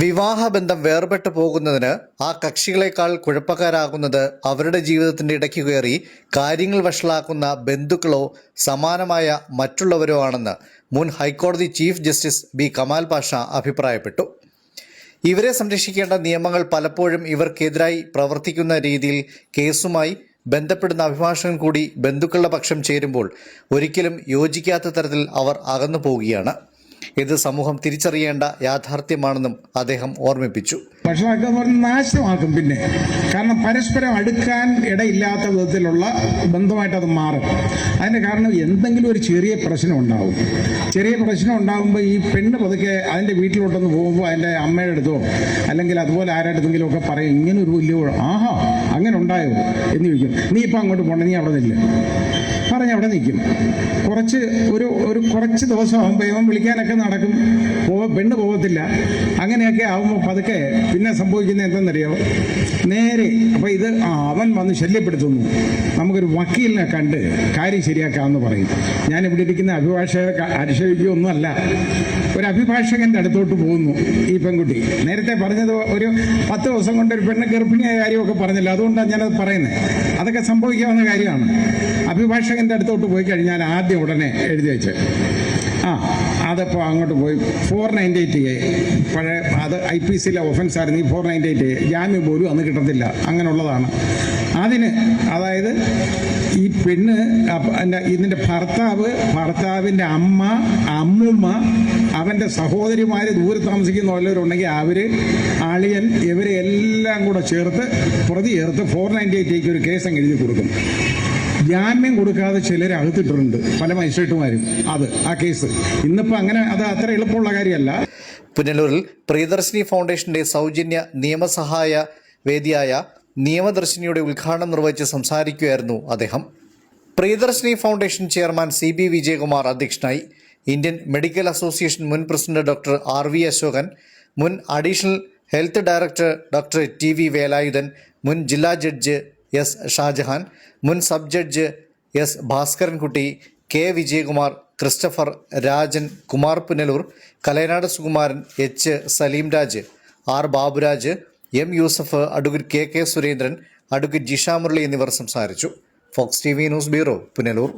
വിവാഹബന്ധം വേർപെട്ടു പോകുന്നതിന് ആ കക്ഷികളെക്കാൾ കുഴപ്പക്കാരാകുന്നത് അവരുടെ ജീവിതത്തിന്റെ ഇടയ്ക്ക് കയറി കാര്യങ്ങൾ വഷളാക്കുന്ന ബന്ധുക്കളോ സമാനമായ മറ്റുള്ളവരോ ആണെന്ന് മുൻ ഹൈക്കോടതി chief justice B Kamal Pasha അഭിപ്രായപ്പെട്ടു. ഇവരെ സംരക്ഷിക്കേണ്ട നിയമങ്ങൾ പലപ്പോഴും ഇവർക്കെതിരായി പ്രവർത്തിക്കുന്ന രീതിയിൽ കേസുമായി ബന്ധപ്പെടുന്ന അഭിഭാഷകൻ കൂടി ബന്ധുക്കളുടെ പക്ഷം ചേരുമ്പോൾ ഒരിക്കലും യോജിക്കാത്ത തരത്തിൽ അവർ അകന്നു പോവുകയാണ്. ഇത് സമൂഹം തിരിച്ചറിയേണ്ട യാഥാർത്ഥ്യമാണെന്നും അദ്ദേഹം ഓർമ്മിപ്പിച്ചു. നാശമാക്കും. പിന്നെ കാരണം പരസ്പരം അടുക്കാൻ ഇടയില്ലാത്ത വിധത്തിലുള്ള ബന്ധമായിട്ട് അത് മാറും. അതിന് കാരണം എന്തെങ്കിലും ഒരു ചെറിയ പ്രശ്നം ഉണ്ടാവും. ചെറിയ പ്രശ്നം ഉണ്ടാകുമ്പോൾ ഈ പെണ്ണ് പതുക്കെ അതിൻ്റെ വീട്ടിലോട്ടൊന്ന് പോകുമ്പോൾ അതിൻ്റെ അമ്മയുടെ അടുത്തോ അല്ലെങ്കിൽ അതുപോലെ ആരുടെടുത്തെങ്കിലും ഒക്കെ പറയും, ഇങ്ങനെ ഒരു വലിയ ആഹാ അങ്ങനെ ഉണ്ടായോ എന്ന് ചോദിക്കും. നീ ഇപ്പം അങ്ങോട്ട് പോകണ്ട, നീ അവിടെ നില്ല പറഞ്ഞ് അവിടെ നിൽക്കും. കുറച്ച് ദിവസം ആകുമ്പോൾ ഇവൻ വിളിക്കാനൊക്കെ നടക്കും, പെണ്ണ് പോകത്തില്ല. അങ്ങനെയൊക്കെ ആകുമ്പോൾ പതുക്കെ പിന്നെ സംഭവിക്കുന്നത് എന്തെന്നറിയോ, നേരെ അപ്പോൾ ഇത് അവൻ വന്ന് ശല്യപ്പെടുത്തുന്നു, നമുക്കൊരു വക്കീലിനെ കണ്ട് കാര്യം ശരിയാക്കാമെന്ന് പറയും. ഞാനിവിടെ ഇരിക്കുന്ന അഭിഭാഷക ആക്ഷേപിക്കുകയൊന്നുമല്ല, ഒരു അഭിഭാഷകൻ്റെ അടുത്തോട്ട് പോകുന്നു ഈ പെൺകുട്ടി. നേരത്തെ പറഞ്ഞത് ഒരു 10 ദിവസം കൊണ്ട് ഒരു പെണ്ണ് ഗർഭിണിയായ കാര്യമൊക്കെ പറഞ്ഞില്ല, അതുകൊണ്ടാണ് ഞാനത് പറയുന്നത്. അതൊക്കെ സംഭവിക്കാവുന്ന കാര്യമാണ്. അഭിഭാഷകൻ്റെ അടുത്തോട്ട് പോയി കഴിഞ്ഞാൽ ആദ്യം ഉടനെ എഴുതി വെച്ച് അതപ്പോൾ അങ്ങോട്ട് പോയി 498A പഴയ അത് IPCയിലെ ഒഫൻസ് ആയിരുന്നു. ഈ 498A ജാമ്യം പോലും അന്ന് കിട്ടത്തില്ല, അങ്ങനെയുള്ളതാണ്. അതിന് അതായത് ഈ പെണ്ണ് ഇതിൻ്റെ ഭർത്താവിൻ്റെ അമ്മുമ്മ അവൻ്റെ സഹോദരിമാർ ദൂരെ താമസിക്കുന്ന വല്ലവരുണ്ടെങ്കിൽ അവർ അളിയൻ ഇവരെ എല്ലാം കൂടെ ചേർത്ത് പ്രതി ചേർത്ത് 498A ഒരു കേസ് അങ്ങ് എഴുതി കൊടുക്കും. ജാമ്യം കൊടുക്കാതെ ചിലർ അകത്തിട്ടുണ്ട്, പല മജിസ്ട്രേറ്റുമാരും. ആ കേസ് ഇന്നിപ്പോൾ അങ്ങനെ അത് അത്ര എളുപ്പമുള്ള കാര്യമല്ല. പുനലൂരിൽ പ്രിയദർശിനി ഫൗണ്ടേഷന്റെ സൗജന്യ നിയമസഹായ വേദിയായ നിയമദർശിനിയുടെ ഉദ്ഘാടനം നിർവഹിച്ച് സംസാരിക്കുകയായിരുന്നു അദ്ദേഹം. Priyadarshini foundation chairman CB Vijayakumar അധ്യക്ഷനായി. ഇന്ത്യൻ മെഡിക്കൽ അസോസിയേഷൻ മുൻ പ്രസിഡന്റ് ഡോക്ടർ RV അശോകൻ, മുൻ additional health director doctor TV Velayudhan, മുൻ ജില്ലാ ജഡ്ജ് S ഷാജഹാൻ, മുൻ sub judge S Bhaskarankutty, K Vijayakumar, Christopher, Rajan, Kumar Punalur, Kalayanad Sukumaran, H Salimraj, R Baburaj, M Yusuf, advocate KK Surendran, advocate Jisha Murali എന്നിവർ സംസാരിച്ചു. Fox TV news bureau, Punalur.